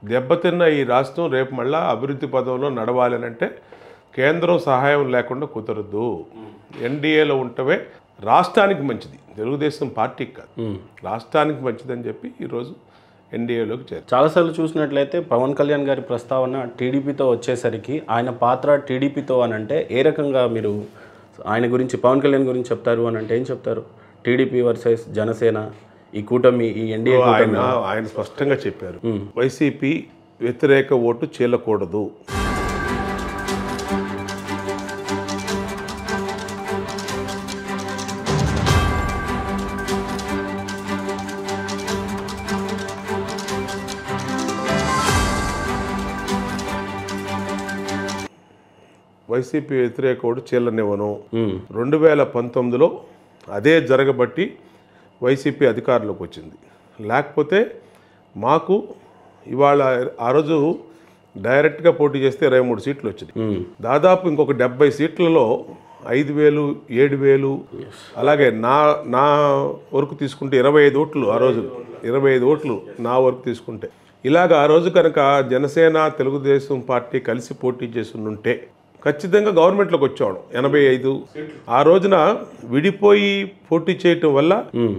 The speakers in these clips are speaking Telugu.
దెబ్బతిన్న ఈ రాష్ట్రం రేపు మళ్ళా అభివృద్ధి పదంలో నడవాలనంటే కేంద్రం సహాయం లేకుండా కుదరదు. ఎన్డీఏలో ఉంటవే రాష్ట్రానికి మంచిది, తెలుగుదేశం పార్టీకి కాదు, రాష్ట్రానికి మంచిదని చెప్పి ఈరోజు ఎన్డీఏలోకి చేరారు. చాలాసార్లు చూసినట్లయితే పవన్ కళ్యాణ్ గారి ప్రస్తావన టీడీపీతో వచ్చేసరికి ఆయన పాత్ర టీడీపీతో అని అంటే ఏ రకంగా మీరు ఆయన గురించి పవన్ కళ్యాణ్ గురించి చెప్తారు అని అంటే ఏం చెప్తారు? టీడీపీ వర్సెస్ జనసేన, ఈ కూటమి, ఈ ఎన్డీఏ ఆయన స్పష్టంగా చెప్పారు, వైసీపీ వ్యతిరేక ఓటు చీలకూడదు. వైసీపీ వ్యతిరేక ఓటు చీలనివ్వను. 2019లో అదే జరగబట్టి వైసీపీ అధికారంలోకి వచ్చింది. లేకపోతే మాకు ఇవాళ ఆ రోజు డైరెక్ట్గా పోటీ చేస్తే 23 సీట్లు వచ్చినాయి. దాదాపు ఇంకొక 70 సీట్లలో 5,000, 7,000, అలాగే నా వరకు తీసుకుంటే 25 ఓట్లు, ఆ రోజు 25 ఓట్లు నా వరకు తీసుకుంటే, ఇలాగ ఆ రోజు కనుక జనసేన తెలుగుదేశం పార్టీ కలిసి పోటీ చేసి ఉంటే ఖచ్చితంగా గవర్నమెంట్లోకి వచ్చేవాడు 85. ఆ రోజున విడిపోయి పోటీ చేయటం వల్ల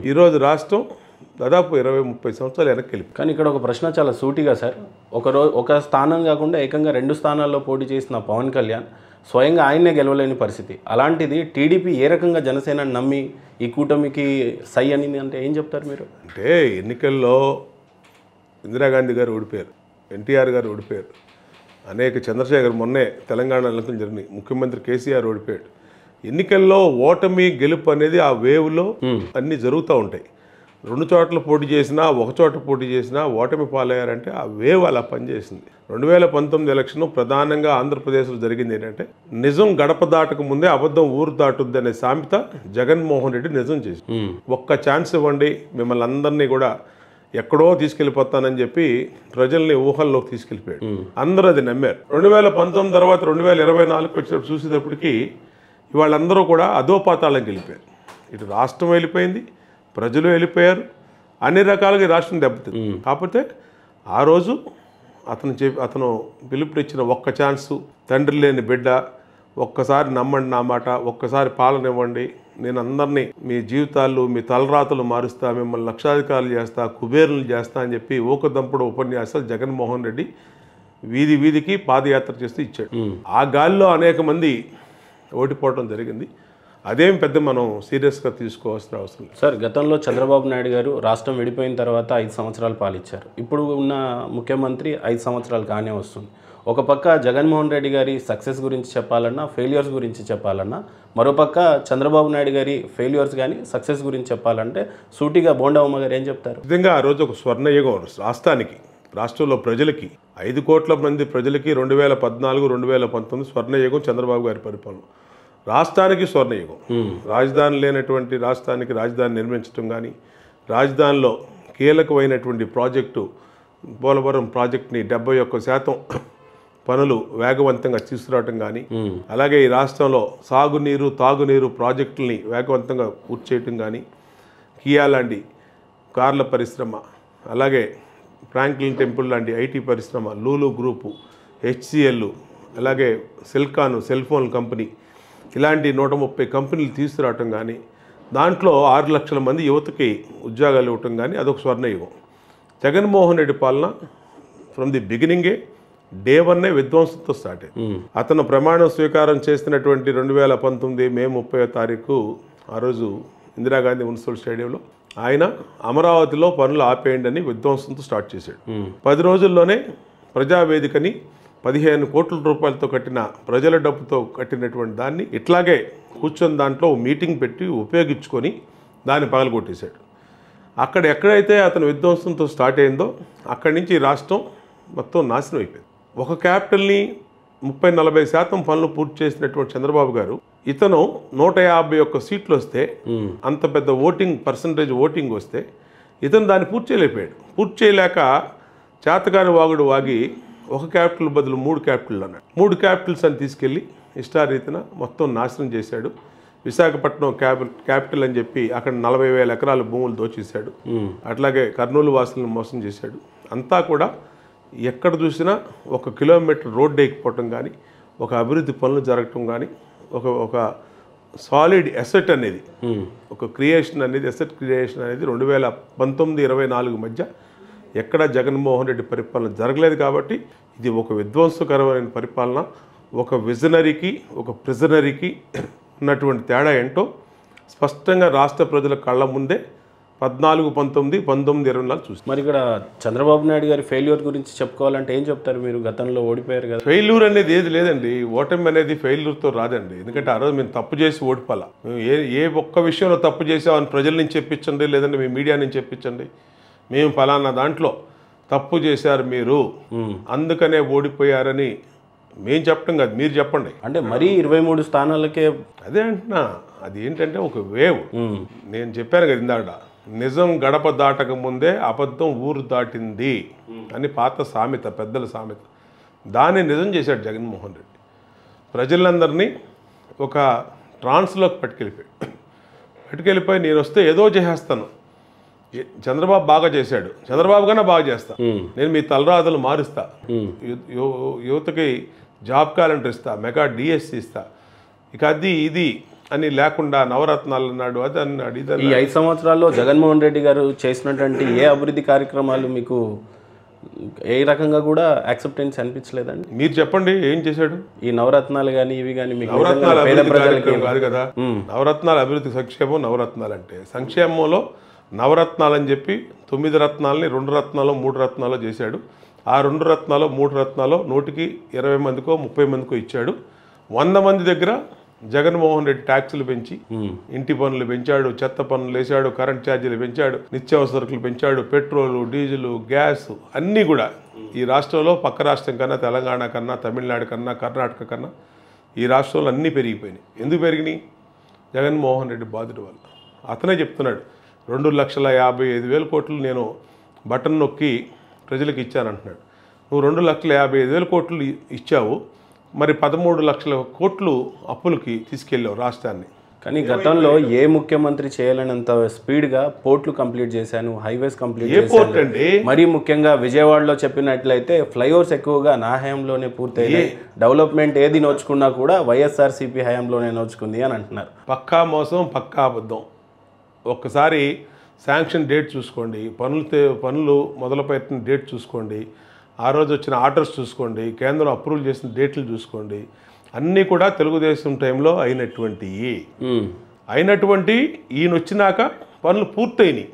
ఈరోజు రాష్ట్రం దాదాపు 20-30 సంవత్సరాలు వెనక్కి వెళ్ళింది. కానీ ఇక్కడ ఒక ప్రశ్న చాలా సూటిగా సార్, ఒక స్థానం కాకుండా ఏకంగా 2 స్థానాల్లో పోటీ చేసిన పవన్ కళ్యాణ్ స్వయంగా ఆయన్నే గెలవలేని పరిస్థితి. అలాంటిది టీడీపీ ఏ రకంగా జనసేనని నమ్మి ఈ కూటమికి సై అనింది అంటే ఏం చెప్తారు మీరు? అంటే ఎన్నికల్లో ఇందిరాగాంధీ గారు ఓడిపోయారు, ఎన్టీఆర్ గారు ఓడిపోయారు, అనేక చంద్రశేఖర్ మొన్నే తెలంగాణ ఎన్నికలు జరిగినాయి, ముఖ్యమంత్రి కేసీఆర్ ఓడిపోయాడు. ఎన్నికల్లో ఓటమి గెలుపు అనేది ఆ వేవ్లో అన్నీ జరుగుతూ ఉంటాయి. 2 చోట్ల పోటీ చేసినా, 1 చోట పోటీ చేసినా ఓటమి పాలయ్యారంటే ఆ వేవ్ అలా పనిచేసింది. 2019 ఎలక్షన్ ప్రధానంగా ఆంధ్రప్రదేశ్లో జరిగింది ఏంటంటే, నిజం గడప దాటక ముందే అబద్ధం ఊరు దాటుద్ది అనే సామెత జగన్మోహన్ రెడ్డి నిజం చేసి, ఒక్క ఛాన్స్ ఇవ్వండి మిమ్మల్ని అందరినీ కూడా ఎక్కడో తీసుకెళ్ళిపోతానని చెప్పి ప్రజల్ని ఊహల్లోకి తీసుకెళ్ళిపోయాడు. అందరూ అది నమ్మారు. 2019 తర్వాత 2024 వచ్చేటప్పుడు చూసేటప్పటికి వాళ్ళందరూ కూడా అధోపాతాళంకి వెళ్ళిపోయారు. ఇటు రాష్ట్రం వెళ్ళిపోయింది, ప్రజలు వెళ్ళిపోయారు, అన్ని రకాలుగా రాష్ట్రం దెబ్బతింది. కాకపోతే ఆ రోజు అతను పిలుపునిచ్చిన ఒక్క ఛాన్సు, తండ్రి లేని బిడ్డ, ఒక్కసారి నమ్మండి నా మాట, ఒక్కసారి పాలన ఇవ్వండి, నేను అందరినీ మీ జీవితాలు మీ తలరాతలు మారుస్తా, మిమ్మల్ని లక్షాధికారులు చేస్తా, కుబేరులు చేస్తా అని చెప్పి ఊకదంపుడు ఉపన్యాసాలు జగన్మోహన్ రెడ్డి వీధి వీధికి పాదయాత్ర చేస్తూ ఇచ్చాడు. ఆ గాలిలో అనేక మంది ఓడిపోవడం జరిగింది. అదేం పెద్ద మనం సీరియస్గా తీసుకోవాల్సిన అవసరం లేదు. సార్, గతంలో చంద్రబాబు నాయుడు గారు రాష్ట్రం విడిపోయిన తర్వాత 5 సంవత్సరాలు పాలించారు. ఇప్పుడు ఉన్న ముఖ్యమంత్రి 5 సంవత్సరాలు కానే వస్తుంది. ఒక పక్క జగన్మోహన్ రెడ్డి గారి సక్సెస్ గురించి చెప్పాలన్నా, ఫెయిల్యూర్స్ గురించి చెప్పాలన్నా, మరోపక్క చంద్రబాబు నాయుడు గారి ఫెయిల్యూర్స్ కానీ సక్సెస్ గురించి చెప్పాలంటే సూటిగా బోండమ్మ గారు ఏం చెప్తారు? నిజంగా ఆ రోజు ఒక స్వర్ణయుగం రాష్ట్రానికి, రాష్ట్రంలో ప్రజలకి, 5 కోట్ల మంది ప్రజలకి 2014, 2019 స్వర్ణయుగం చంద్రబాబు గారి పరిపాలన. రాష్ట్రానికి స్వర్ణయుగం. రాజధాని లేనటువంటి రాష్ట్రానికి రాజధాని నిర్మించడం కానీ, రాజధానిలో కీలకమైనటువంటి ప్రాజెక్టు పోలవరం ప్రాజెక్టుని 71% పనులు వేగవంతంగా తీసుకురావటం కానీ, అలాగే ఈ రాష్ట్రంలో సాగునీరు తాగునీరు ప్రాజెక్టుల్ని వేగవంతంగా పూర్తి చేయటం కానీ, కియా లాంటి కార్ల పరిశ్రమ, అలాగే ఫ్రాంక్లిన్ టెంపుల్ లాంటి ఐటీ పరిశ్రమ, లూలు గ్రూపు, హెచ్సిఎల్, అలాగే సెల్కాను సెల్ ఫోన్ కంపెనీ, ఇలాంటి 130 కంపెనీలు తీసుకురావటం కానీ, దాంట్లో 6 లక్షల మంది యువతకి ఉద్యోగాలు ఇవ్వటం కానీ అదొక స్వర్ణయుగం. జగన్మోహన్ రెడ్డి పాలన ఫ్రమ్ ది బిగినింగే డే 1 విధ్వంసంతో స్టార్ట్ అయింది. అతను ప్రమాణం స్వీకారం చేసినటువంటి 2019 మే 30వ తారీఖు ఆ రోజు ఇందిరాగాంధీ మున్సిపల్ స్టేడియంలో ఆయన అమరావతిలో పనులు ఆపేయండి అని విధ్వంసంతో స్టార్ట్ చేశాడు. 10 రోజుల్లోనే ప్రజావేదికని 15 కోట్ల రూపాయలతో కట్టిన, ప్రజల డబ్బుతో కట్టినటువంటి దాన్ని ఇట్లాగే కూర్చొని దాంట్లో మీటింగ్ పెట్టి ఉపయోగించుకొని దాన్ని పగలగొట్టేశాడు. ఎక్కడైతే అతను విధ్వంసంతో స్టార్ట్ అయిందో అక్కడి నుంచి రాష్ట్రం మొత్తం నాశనం అయిపోయింది. ఒక క్యాపిటల్ని 30-40% పనులు పూర్తి చేసినటువంటి చంద్రబాబు గారు, ఇతను 151 సీట్లు వస్తే, అంత పెద్ద పర్సంటేజ్ ఓటింగ్ వస్తే ఇతను దాన్ని పూర్తి చేయలేకపోయాడు. పూర్తి చేయలేక చేతగాని వాగుడు వాగి ఒక క్యాపిటల్ బదులు 3 క్యాపిటల్ అన్నాడు. 3 క్యాపిటల్స్ అని తీసుకెళ్ళి ఇష్టారీతిన మొత్తం నాశనం చేశాడు. విశాఖపట్నం క్యాపిటల్ అని చెప్పి అక్కడ 40,000 ఎకరాల భూములు దోచేశాడు. అట్లాగే కర్నూలు వాసులను మోసం చేశాడు. అంతా కూడా ఎక్కడ చూసినా 1 కిలోమీటర్ రోడ్డు ఎక్కిపోవటం కానీ, ఒక అభివృద్ధి పనులు జరగటం కానీ, ఒక సాలిడ్ ఎసెట్ అనేది, ఒక క్రియేషన్ అనేది, ఎసెట్ క్రియేషన్ అనేది 2019-24 మధ్య ఎక్కడ జగన్మోహన్ రెడ్డి పరిపాలన జరగలేదు. కాబట్టి ఇది ఒక విధ్వంసకరమైన పరిపాలన. ఒక విజనరీకి, ఒక ప్రిజనరీకి ఉన్నటువంటి తేడా ఏంటో స్పష్టంగా రాష్ట్ర ప్రజల కళ్ళ ముందే 14-19, 19-24 చూసి. మరి ఇక్కడ చంద్రబాబు నాయుడు గారి ఫెయిల్యూర్ గురించి చెప్పుకోవాలంటే ఏం చెప్తారు? మీరు గతంలో ఓడిపోయారు కదా. ఫెయిల్యూర్ అనేది ఏది లేదండి. ఓటమి అనేది ఫెయిల్యూర్తో రాదండి. ఎందుకంటే ఆ రోజు మేము తప్పు చేసి ఓడిపోలా. మేము ఏ ఒక్క విషయంలో తప్పు చేసామని ప్రజల నుంచి చెప్పించండి, లేదంటే మీ మీడియా నుంచి చెప్పించండి. మేము ఫలానా దాంట్లో తప్పు చేశారు మీరు, అందుకనే ఓడిపోయారని మేము చెప్పడం కాదు, మీరు చెప్పండి. అంటే మరీ 23 స్థానాలకే అదే అంటున్నా. అది ఏంటంటే ఒక వేవ్. నేను చెప్పాను కదా ఇందాక, నిజం గడప దాటక ముందే అబద్ధం ఊరు దాటింది అని పాత సామెత, పెద్దల సామెత. దాన్ని నిజం చేశాడు జగన్మోహన్ రెడ్డి. ప్రజలందరినీ ఒక ట్రాన్స్లోకి పట్టుకెళ్ళిపోయి నేను వస్తే ఏదో చేసేస్తాను. చంద్రబాబు బాగా చేశాడు, చంద్రబాబు కన్నా బాగా చేస్తా, నేను మీ తలరాతలు మారుస్తా, యువతకి జాబ్ క్యాలెండర్ ఇస్తా, మెగా డిఎస్సి ఇస్తా, ఇక అది ఇది అని లేకుండా నవరత్నాలు అన్నాడు, అది అన్నాడు, ఇది. ఈ 5 సంవత్సరాల్లో జగన్మోహన్ రెడ్డి గారు చేసినటువంటి ఏ అభివృద్ధి కార్యక్రమాలు మీకు ఏ రకంగా కూడా యాక్సెప్టెన్స్ అనిపించలేదండి? మీరు చెప్పండి ఏం చేశాడు? ఈ నవరత్నాలు కానీ ఇవి కానీ మీకు నవరత్నాలు అభివృద్ధి కార్యక్రమం కాదు కదా. నవరత్నాలు అభివృద్ధి సంక్షేమం. నవరత్నాలు అంటే సంక్షేమంలో నవరత్నాలు అని చెప్పి 9 రత్నాలని 2 రత్నాలు 3 రత్నాలు చేశాడు. ఆ 2 రత్నాలు 3 రత్నాలు 100కి 20 మందికో 30 మందికో ఇచ్చాడు. 100 మంది దగ్గర జగన్మోహన్ రెడ్డి ట్యాక్సులు పెంచి ఇంటి పన్నులు పెంచాడు, చెత్త పన్నులు వేశాడు, కరెంట్ ఛార్జీలు పెంచాడు, నిత్యావసరకులు పెంచాడు, పెట్రోలు, డీజిలు, గ్యాస్ అన్నీ కూడా ఈ రాష్ట్రంలో పక్క రాష్ట్రం కన్నా, తెలంగాణ కన్నా, తమిళనాడు కన్నా, కర్ణాటక కన్నా ఈ రాష్ట్రంలో అన్నీ పెరిగిపోయినాయి. ఎందుకు పెరిగినాయి? జగన్మోహన్ రెడ్డి బాధుడు వల్ల. అతనే చెప్తున్నాడు 2,55,000 కోట్లు నేను బటన్ నొక్కి ప్రజలకు ఇచ్చానంటున్నాడు. నువ్వు 2,55,000 కోట్లు ఇచ్చావు, మరి 13 లక్షల కోట్లు అప్పులకి తీసుకెళ్ళావు రాష్ట్రాన్ని. కానీ గతంలో ఏ ముఖ్యమంత్రి చేయాలన్నంత స్పీడ్గా పోర్ట్లు కంప్లీట్ చేశాను, హైవేస్ కంప్లీట్ చేశాను. మరీ ముఖ్యంగా విజయవాడలో చెప్పినట్లయితే ఫ్లైఓవర్స్ ఎక్కువగా నా హయాంలోనే పూర్తయ్యాయి. డెవలప్మెంట్ ఏది నోచుకున్నా కూడా వైఎస్ఆర్సీపీ హయాంలోనే నోచుకుంది అని అంటున్నారు. పక్కా మోసం, పక్కా అబద్ధం. ఒక్కసారి శాంక్షన్ డేట్ చూసుకోండి, పనులు మొదలుపెట్టిన డేట్ చూసుకోండి, ఆ రోజు వచ్చిన ఆర్డర్స్ చూసుకోండి, కేంద్రం అప్రూవల్ చేసిన డేట్లు చూసుకోండి. అన్నీ కూడా తెలుగుదేశం టైంలో అయినటువంటి ఈయన వచ్చినాక పనులు పూర్తయినాయి.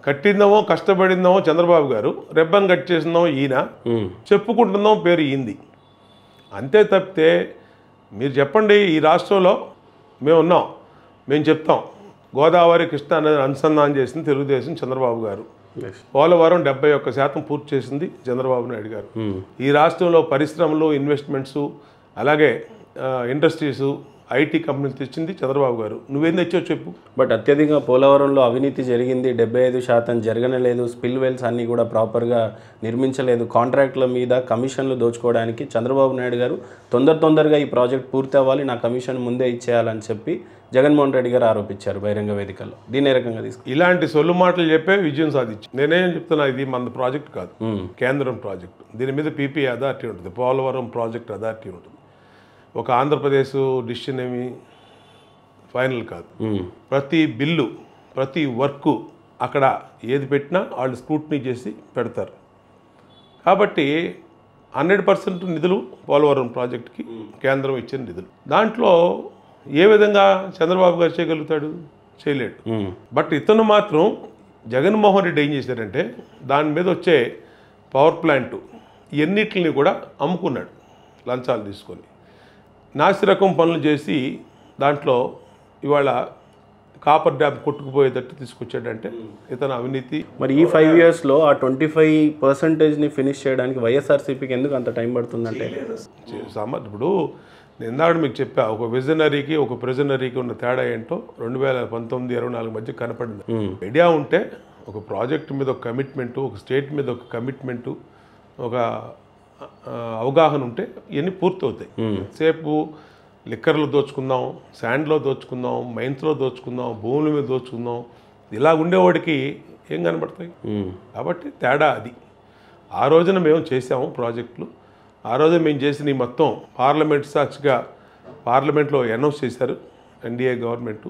కట్టిందామో కష్టపడిందామో చంద్రబాబు గారు, రెబ్బన్ కట్ చేసిందామో ఈయన, చెప్పుకుంటుందామో పేరు ఈంది. అంతే తప్పితే మీరు చెప్పండి, ఈ రాష్ట్రంలో మేము ఉన్నాం, మేము చెప్తాం. గోదావరి కృష్ణ అనేది అనుసంధానం చేసింది తెలుగుదేశం, చంద్రబాబు గారు. పోలవరం 71% పూర్తి చేసింది చంద్రబాబు నాయుడు గారు. ఈ రాష్ట్రంలో పరిశ్రమలు, ఇన్వెస్ట్మెంట్స్, అలాగే ఇండస్ట్రీస్, ఐటీ కంపెనీలు తెచ్చింది చంద్రబాబు గారు. నువ్వేం తెచ్చావు చెప్పు. బట్ అత్యధికంగా పోలవరంలో అవినీతి జరిగింది, 75% జరగనలేదు. స్పిల్ వెల్స్ అన్నీ కూడా ప్రాపర్గా నిర్మించలేదు. కాంట్రాక్టుల మీద కమిషన్లు దోచుకోవడానికి చంద్రబాబు నాయుడు గారు తొందరగా ఈ ప్రాజెక్ట్ పూర్తి అవ్వాలి, నా కమిషన్ ముందే ఇచ్చేయాలని చెప్పి జగన్మోహన్ రెడ్డి గారు ఆరోపించారు బహిరంగ వేదికల్లో. దీన్ని ఏ రకంగా తీసుకు ఇలాంటి సొల్లు మాటలు చెప్పే విజయం సాధించి నేనేం చెప్తున్నా, ఇది మన ప్రాజెక్ట్ కాదు, కేంద్రం ప్రాజెక్టు. దీని మీద పీపీ అథారిటీ ఉంటుంది, పోలవరం ప్రాజెక్ట్ అథారిటీ ఉంటుంది. ఒక ఆంధ్రప్రదేశ్ డిసిషన్ ఏమి ఫైనల్ కాదు. ప్రతి బిల్లు, ప్రతి వర్క్ అక్కడ ఏది పెట్టినా వాళ్ళు స్క్రూటినీ చేసి పెడతారు. కాబట్టి 100% నిధులు పోలవరం ప్రాజెక్టుకి కేంద్రం ఇచ్చిన నిధులు. దాంట్లో ఏ విధంగా చంద్రబాబు గారు చేయగలుగుతాడు? చేయలేడు. బట్ ఇతను మాత్రం జగన్మోహన్ రెడ్డి ఏం చేశారంటే దాని మీద వచ్చే పవర్ ప్లాంట్ ఎన్నిటిని కూడా అమ్ముకున్నాడు లంచాలు తీసుకొని. నాసిరకం పనులు చేసి దాంట్లో ఇవాళ కాపర్ డ్యామ్ కొట్టుకుపోయేటట్టు తీసుకొచ్చాడంటే ఇతను అవినీతి. మరి ఈ 5 yearsలో ఆ 25%ని ఫినిష్ చేయడానికి వైఎస్ఆర్సీపీకి ఎందుకు అంత టైం పడుతుందంటే ఇప్పుడు నేను ఇందాక మీకు చెప్పా, ఒక విజనరీకి ఒక ప్రిజనరీకి ఉన్న తేడా ఏంటో 2019-24 మధ్య కనపడింది. ఐడియా ఉంటే ఒక ప్రాజెక్ట్ మీద ఒక కమిట్మెంటు, ఒక స్టేట్ మీద ఒక కమిట్మెంటు, ఒక అవగాహన ఉంటే ఇవన్నీ పూర్తవుతాయి. సేపు లిక్కర్లో దోచుకుందాం, శాండ్లో దోచుకుందాం, మైన్స్లో దోచుకుందాం, భూముల మీద దోచుకుందాం, ఇలా ఉండేవాడికి ఏం కనబడతాయి? కాబట్టి తేడా అది. ఆ రోజున మేము చేసాము ప్రాజెక్టులు. ఆ రోజు మేము చేసిన ఈ మొత్తం పార్లమెంట్ సాక్షిగా పార్లమెంట్లో అనౌన్స్ చేశారు ఎన్డీఏ గవర్నమెంట్.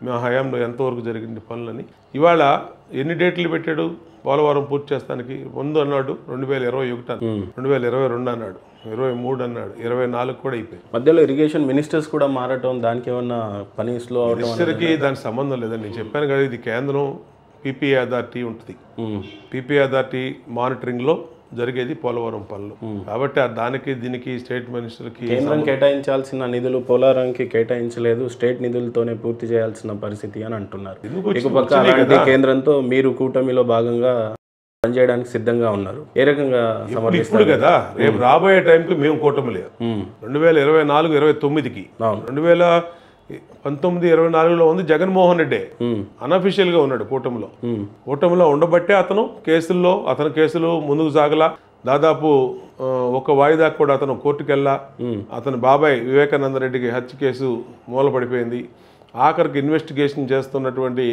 మా హయాంలో ఎంతవరకు జరిగింది పనులని. ఇవాళ ఎన్ని డేట్లు పెట్టాడు పోలవరం పూర్తి చేస్తానికి? ముందు అన్నాడు 2021 అన్నాడు, 2022 అన్నాడు, 23 అన్నాడు, 24 కూడా అయిపోయింది. మధ్యలో ఇరిగేషన్ మినిస్టర్స్ కూడా మారటం, దానికి ఏమన్నా పని స్లో అవడం మినిస్టర్కి దానికి సంబంధం లేదని నేను చెప్పాను కదా. ఇది కేంద్రం పీపీఏ అథారిటీ ఉంటుంది. పీపీఏ అథారిటీ మానిటరింగ్లో జరిగేది పోలవరం పనులు. కాబట్టి దానికి దీనికి స్టేట్ మినిస్టర్కి కేంద్రం కేటాయించాల్సిన నిధులు పోలవరంకి కేటాయించలేదు, స్టేట్ నిధులతోనే పూర్తి చేయాల్సిన పరిస్థితి అని అంటున్నారు. ఇకపక్క అలాంటి కేంద్రంతో మీరు కూటమిలో భాగంగా పనిచేయడానికి సిద్ధంగా ఉన్నారు. ఏ రకంగా ఇప్పుడు కదా రేపు రాబోయే టైంకి మేము కూటమి లేదు. 2024-29కి 2019-24లో ఉంది జగన్మోహన్ రెడ్డి అన్అఫీషియల్ గా ఉన్నాడు కూటమిలో. కూటమిలో ఉండబట్టే అతను కేసులు ముందుకు సాగలా. దాదాపు ఒక వాయిదా కూడా అతను కోర్టుకు వెళ్ళా. అతని బాబాయ్ వివేకానంద రెడ్డికి హత్య కేసు మూలపడిపోయింది. ఆఖరికి ఇన్వెస్టిగేషన్ చేస్తున్నటువంటి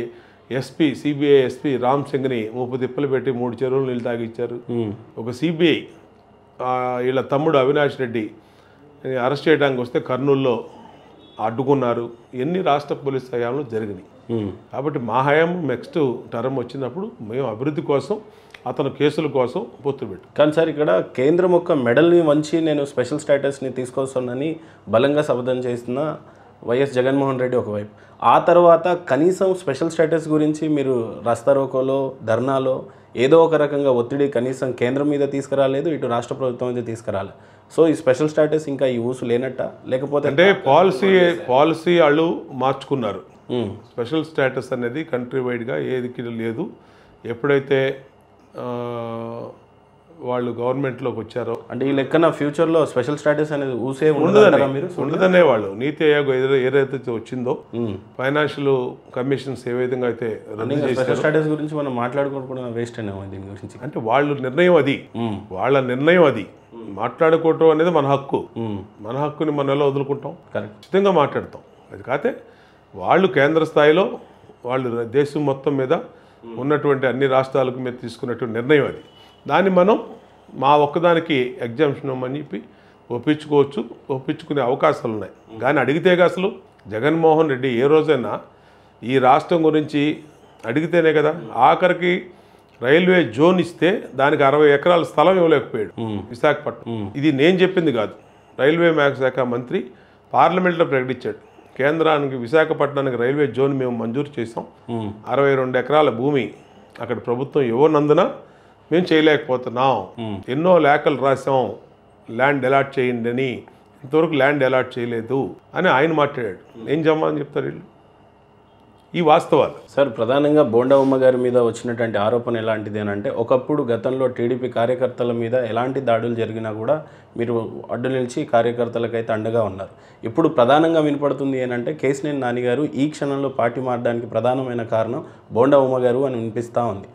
సిబిఐ ఎస్పీ రామ్ సింగ్ని 30 తిప్పలు పెట్టి 3 చెరువులు నీళ్ళు తాగిచ్చారు. ఒక సిబిఐ వీళ్ళ తమ్ముడు అవినాష్ రెడ్డి అరెస్ట్ చేయడానికి వస్తే కర్నూలులో అడ్డుకున్నారు. ఎన్ని రాష్ట్ర పోలీస్ హయాంలో జరిగినాయి. కాబట్టి మా హయాం నెక్స్ట్ టర్మ్ వచ్చినప్పుడు మేము అభివృద్ధి కోసం, అతను కేసుల కోసం పొత్తు పెట్టు. కానీ సార్ ఇక్కడ కేంద్రం యొక్క మెడల్ని వంచి నేను స్పెషల్ స్టేటస్ని తీసుకొస్తానని బలంగా శపథం చేస్తున్న వైఎస్ జగన్మోహన్ రెడ్డి ఒకవైపు, ఆ తర్వాత కనీసం స్పెషల్ స్టేటస్ గురించి మీరు రాస్తారోకోలో ధర్నాలో ఏదో ఒక రకంగా ఒత్తిడి కనీసం కేంద్రం మీద తీసుకురాలేదు, ఇటు రాష్ట్ర ప్రభుత్వం మీద తీసుకురాలేదు. సో ఈ స్పెషల్ స్టేటస్ ఇంకా ఈ ఊసు లేనట్ట, లేకపోతే అంటే పాలసీ వాళ్ళు మార్చుకున్నారు. స్పెషల్ స్టేటస్ అనేది కంట్రీ వైడ్గా ఏదికి లేదు. ఎప్పుడైతే వాళ్ళు గవర్నమెంట్లోకి వచ్చారో అంటే ఈ లెక్కన ఫ్యూచర్లో స్పెషల్ స్టేటస్ అనేది ఊసే ఉండదనే వాళ్ళు నీతి ఆయోగ్ ఏదైతే వచ్చిందో ఫైనాన్షియల్ కమిషన్స్ ఏ విధంగా అయితే స్పెషల్ స్టేటస్ గురించి మనం మాట్లాడుకోవడం వేస్ట్ అనేమో దీని గురించి. అంటే వాళ్ళ నిర్ణయం అది మాట్లాడుకోవటం అనేది మన హక్కుని మనం ఎలా వదులుకుంటాం? ఖచ్చితంగా మాట్లాడతాం. అది కాకపోతే వాళ్ళు కేంద్ర స్థాయిలో వాళ్ళు దేశం మొత్తం మీద ఉన్నటువంటి అన్ని రాష్ట్రాలకు మీద తీసుకున్నటువంటి నిర్ణయం అది. దాన్ని మనం మా ఒక్కదానికి ఎగ్జామ్షన్ ఇవ్వమని చెప్పి ఒప్పించుకునే అవకాశాలు ఉన్నాయి. కానీ అడిగితేగా అసలు జగన్మోహన్ రెడ్డి ఏ రోజైనా ఈ రాష్ట్రం గురించి అడిగితేనే కదా. ఆఖరికి రైల్వే జోన్ ఇస్తే దానికి 60 ఎకరాల స్థలం ఇవ్వలేకపోయాడు విశాఖపట్నం. ఇది నేను చెప్పింది కాదు. రైల్వే శాఖ మంత్రి పార్లమెంట్లో ప్రకటించాడు. కేంద్రానికి విశాఖపట్నానికి రైల్వే జోన్ మేము మంజూరు చేసాం, 62 ఎకరాల భూమి అక్కడ ప్రభుత్వం ఇవ్వనందున మేము చేయలేకపోతున్నాం, ఎన్నో లేఖలు రాసాం ల్యాండ్ అలాట్ చేయండి అని, ఇంతవరకు ల్యాండ్ అలాట్ చేయలేదు అని ఆయన మాట్లాడాడు. ఏం జమ్మని చెప్తారు వీళ్ళు? ఈ వాస్తవాలు సార్. ప్రధానంగా బోండమ్మ గారి మీద వచ్చినటువంటి ఆరోపణ ఎలాంటిది అని అంటే, ఒకప్పుడు గతంలో టీడీపీ కార్యకర్తల మీద ఎలాంటి దాడులు జరిగినా కూడా మీరు అడ్డు నిలిచి కార్యకర్తలకైతే అండగా ఉన్నారు. ఇప్పుడు ప్రధానంగా వినపడుతుంది ఏంటంటే కేశినేని నాని గారు ఈ క్షణంలో పార్టీ మారడానికి ప్రధానమైన కారణం బోండమ్మ గారు అని వినిపిస్తూ ఉంది.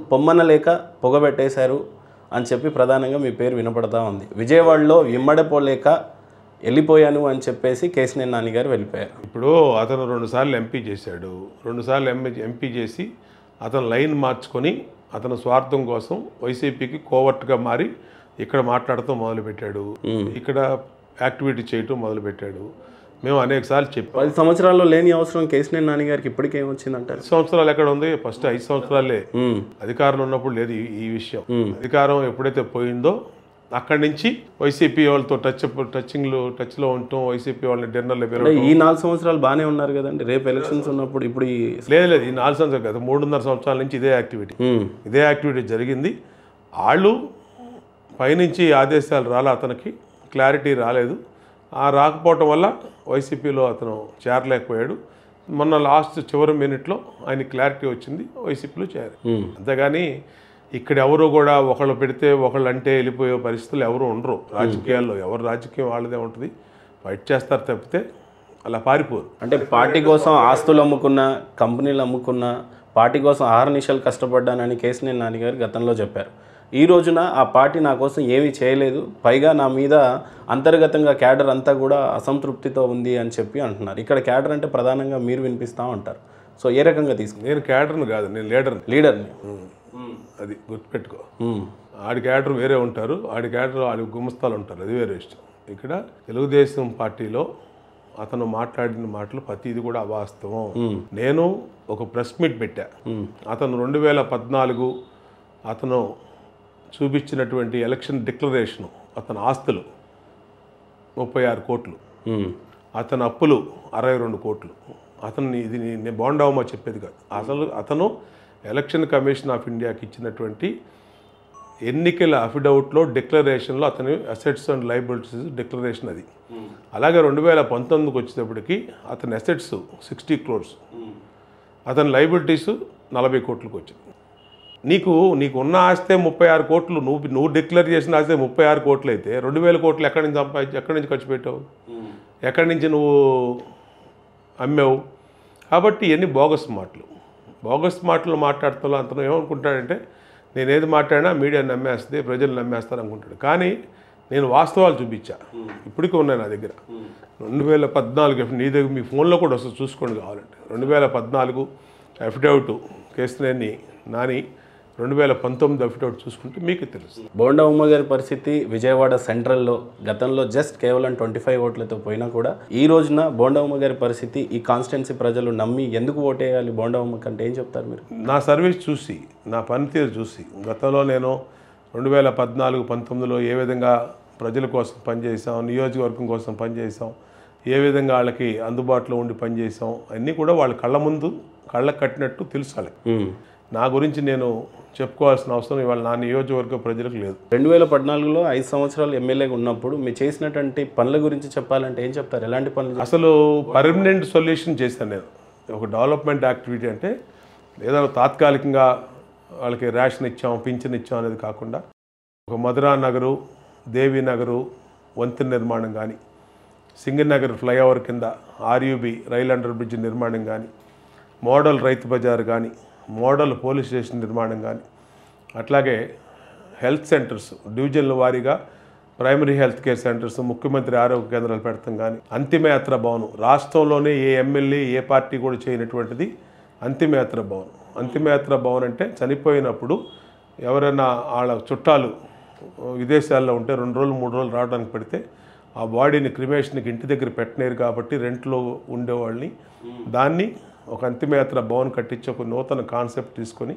పొమ్మన లేక పొగబెట్టేశారు అని చెప్పి ప్రధానంగా మీ పేరు వినపడతా ఉంది. విజయవాడలో ఇమ్మడపోలేక వెళ్ళిపోయాను అని చెప్పేసి కేశినేని నాని గారు వెళ్ళిపోయారు. ఇప్పుడు అతను 2 సార్లు ఎంపీ చేశాడు. 2 సార్లు ఎంపీ చేసి అతను లైన్ మార్చుకొని అతను స్వార్థం కోసం వైసీపీకి కోవర్ట్గా మారి ఇక్కడ మాట్లాడటం మొదలుపెట్టాడు, ఇక్కడ యాక్టివిటీ చేయటం మొదలుపెట్టాడు. మేము అనేక సార్లు చెప్పాం. 10 సంవత్సరాల్లో లేని అవసరం కేశినేని నాని గారికి ఇప్పటికేమొచ్చిందంటారు? 10 సంవత్సరాలు ఎక్కడ ఉంది? ఫస్ట్ 5 సంవత్సరాలే అధికారంలో ఉన్నప్పుడు లేదు ఈ విషయం. అధికారం ఎప్పుడైతే పోయిందో అక్కడి నుంచి వైసీపీ వాళ్ళతో టచ్లో ఉండటం, వైసీపీ వాళ్ళని డిన్నర్లో పిలవడం. ఈ 4 సంవత్సరాలు బాగానే ఉన్నారు కదండి. రేపు ఎలక్షన్స్ ఉన్నప్పుడు ఇప్పుడు లేదు ఈ 4 సంవత్సరాలు కాదు, 3.5 సంవత్సరాల నుంచి ఇదే యాక్టివిటీ జరిగింది. వాళ్ళు పైనుంచి ఆదేశాలు అతనికి క్లారిటీ రాలేదు. ఆ రాకపోవటం వల్ల వైసీపీలో అతను చేరలేకపోయాడు. మొన్న చివరి మినిట్లో ఆయన క్లారిటీ వచ్చింది, వైసీపీలో చేరారు. అంతేగాని ఇక్కడ ఎవరు కూడా ఒకళ్ళు పెడితే ఒకళ్ళు అంటే వెళ్ళిపోయే పరిస్థితులు ఎవరు ఉండరు. రాజకీయాల్లో ఎవరు రాజకీయం వాళ్ళదే ఉంటుంది, ఫైట్ చేస్తారు తప్పితే అలా పారిపోరు. అంటే పార్టీ కోసం ఆస్తులు అమ్ముకున్న, కంపెనీలు అమ్ముకున్న, పార్టీ కోసం ఆహర్నిశలు కష్టపడ్డానని కేశినేని నాని గారు గతంలో చెప్పారు. ఈ రోజున ఆ పార్టీ నా కోసం ఏమీ చేయలేదు, పైగా నా మీద అంతర్గతంగా క్యాడర్ అంతా కూడా అసంతృప్తితో ఉంది అని చెప్పి అంటున్నారు. ఇక్కడ క్యాడర్ అంటే ప్రధానంగా మీరు వినిపిస్తూ ఉంటారు. సో ఏ రకంగా తీసుకుని? నేను క్యాడర్ని కాదు, నేను లీడర్ని. అది గుర్తుపెట్టుకో. ఆడి క్యాడర్ వేరే ఉంటారు, ఆడి క్యాడర్ ఆడి గుమస్తాలు ఉంటారు, అది వేరే ఇష్టం. ఇక్కడ తెలుగుదేశం పార్టీలో అతను మాట్లాడిన మాటలు ప్రతిది కూడా అవాస్తవం. నేను ఒక ప్రెస్ మీట్ పెట్టా. అతను 2014 అతను చూపించినటువంటి ఎలక్షన్ డిక్లరేషను, అతని ఆస్తులు 36 కోట్లు, అతని అప్పులు 62 కోట్లు. అతన్ని ఇది నేను బోండావమా చెప్పేది కాదు. అసలు అతను ఎలక్షన్ కమిషన్ ఆఫ్ ఇండియాకి ఇచ్చినటువంటి ఎన్నికల అఫిడవిట్లో డిక్లరేషన్లో అతని అసెట్స్ అండ్ లయబిలిటీస్ డిక్లరేషన్ అది. అలాగే 2019కి వచ్చేటప్పటికి అతని అసెట్స్ 60 crores, అతని లయబిలిటీస్ 40 కోట్లకు వచ్చింది. నీకు ఉన్న ఆస్తే 36 కోట్లు, నువ్వు డిక్లేర్ చేసిన ఆస్తే 36 కోట్లు అయితే 2000 కోట్లు ఎక్కడి నుంచి ఎక్కడి నుంచి ఖర్చు పెట్టావు, ఎక్కడి నుంచి నువ్వు అమ్మావు? కాబట్టి ఇవన్నీ బోగస్ మాటలు మాట్లాడుతున్నా. అతను ఏమనుకుంటాడంటే నేను ఏది మాట్లాడినా మీడియా నమ్మేస్తుంది, ప్రజలు నమ్మేస్తారు అనుకుంటాడు. కానీ నేను వాస్తవాలు చూపించా, ఇప్పటికీ ఉన్నాయి నా దగ్గర. 2014 నీ దగ్గర మీ ఫోన్లో కూడా వస్తుంది, చూసుకోండి కావాలంటే. 2014 అఫిడవిట్ కేసునేని నాని, 2019 అఫిడవిట్ చూసుకుంటే మీకు తెలుస్తుంది. బోండా ఉమ్మ గారి పరిస్థితి విజయవాడ సెంట్రల్లో గతంలో జస్ట్ కేవలం 25 ఓట్లతో పోయినా కూడా ఈ రోజున బోండా ఉమ్మ గారి పరిస్థితి ఈ కాన్స్టిట్యున్సీ ప్రజలు నమ్మి ఎందుకు ఓటేయాలి బోండా ఉమ్మ కంటే ఏం చెప్తారు మీరు? నా సర్వీస్ చూసి, నా పనితీరు చూసి, గతంలో నేను 2014-19లో ఏ విధంగా ప్రజల కోసం పనిచేసాం, నియోజకవర్గం కోసం పనిచేసాం, ఏ విధంగా వాళ్ళకి అందుబాటులో ఉండి పనిచేసాం, అన్నీ కూడా వాళ్ళ కళ్ళకు కట్టినట్టు తెలుసు వాళ్ళకి. నా గురించి నేను చెప్పుకోవాల్సిన అవసరం ఇవాళ నా నియోజకవర్గ ప్రజలకు లేదు. 2014లో 5 సంవత్సరాలు ఎమ్మెల్యేగా ఉన్నప్పుడు మీరు చేసినటువంటి పనుల గురించి చెప్పాలంటే ఏం చెప్తారు? ఎలాంటి పనులు? అసలు పర్మనెంట్ సొల్యూషన్ చేశాను నేను. ఒక డెవలప్మెంట్ యాక్టివిటీ అంటే ఏదో తాత్కాలికంగా వాళ్ళకి రేషన్ ఇచ్చాం, పింఛన్ ఇచ్చాం అనేది కాకుండా ఒక మధురా నగరు, దేవి నగరు వంతెన నిర్మాణం కానీ, సింగనగర్ ఫ్లైఓవర్ కింద ఆర్యూబీ రైల్ అండర్ బ్రిడ్జ్ నిర్మాణం కానీ, మోడల్ రైతు బజార్ కానీ, మోడల్ పోలీస్ స్టేషన్ నిర్మాణం కానీ, అట్లాగే హెల్త్ సెంటర్స్ డివిజన్ల వారీగా ప్రైమరీ హెల్త్ కేర్ సెంటర్స్, ముఖ్యమంత్రి ఆరోగ్య కేంద్రాలు పెడతాం కానీ, అంతిమయాత్ర భవనం రాష్ట్రంలోనే ఏ ఎమ్మెల్యే ఏ పార్టీ కూడా చేయనటువంటిది అంతిమయాత్ర భవనం. అంతిమయాత్ర భవన్ అంటే చనిపోయినప్పుడు ఎవరైనా వాళ్ళ చుట్టాలు విదేశాల్లో ఉంటే 2 రోజులు 3 రోజులు రావడానికి పెడితే ఆ బాడీని క్రిమేషన్కి ఇంటి దగ్గర పెట్టలేరు కాబట్టి రెంట్లో ఉండేవాళ్ళని దాన్ని ఒక అంతిమయాత్ర భవన్ కట్టించి ఒక నూతన కాన్సెప్ట్ తీసుకొని